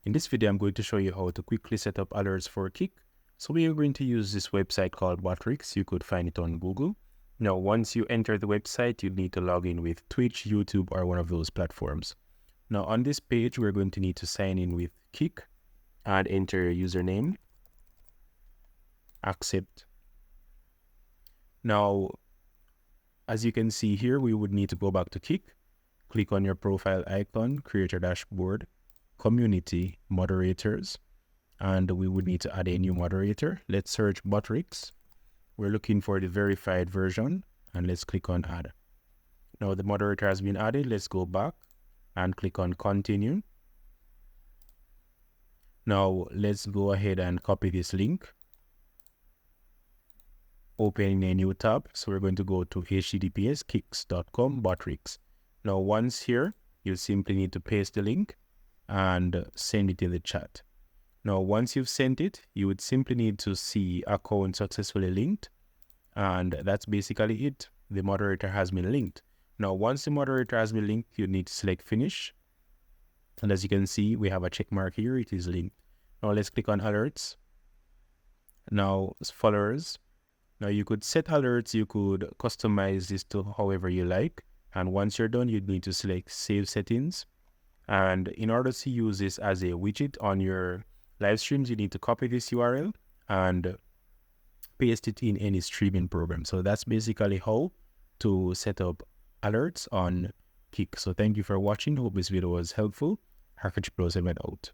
In this video, I'm going to show you how to quickly set up alerts for Kik. So we are going to use this website called Botrix. You could find it on Google. Now, once you enter the website, you need to log in with Twitch, YouTube, or one of those platforms. Now, on this page, we're going to need to sign in with Kik and enter your username. Accept. Now, as you can see here, we would need to go back to Kik. Click on your profile icon, create your dashboard, community, moderators, and we would need to add a new moderator. Let's search Botrix. We're looking for the verified version, and let's click on add. Now the moderator has been added. Let's go back and click on continue. Now let's go ahead and copy this link. Open a new tab. So we're going to go to https://kiks.com Botrix. Now once here, you simply need to paste the link and send it in the chat. Now, once you've sent it, you would simply need to see account successfully linked. And that's basically it. The moderator has been linked. Now, once the moderator has been linked, you need to select finish. And as you can see, we have a check mark here. It is linked. Now, let's click on alerts. Now, followers. Now, you could set alerts. You could customize this to however you like. And once you're done, you'd need to select save settings. And in order to use this as a widget on your live streams, you need to copy this URL and paste it in any streaming program. So that's basically how to set up alerts on Kik. So thank you for watching. Hope this video was helpful. Harkach Pro 7 out.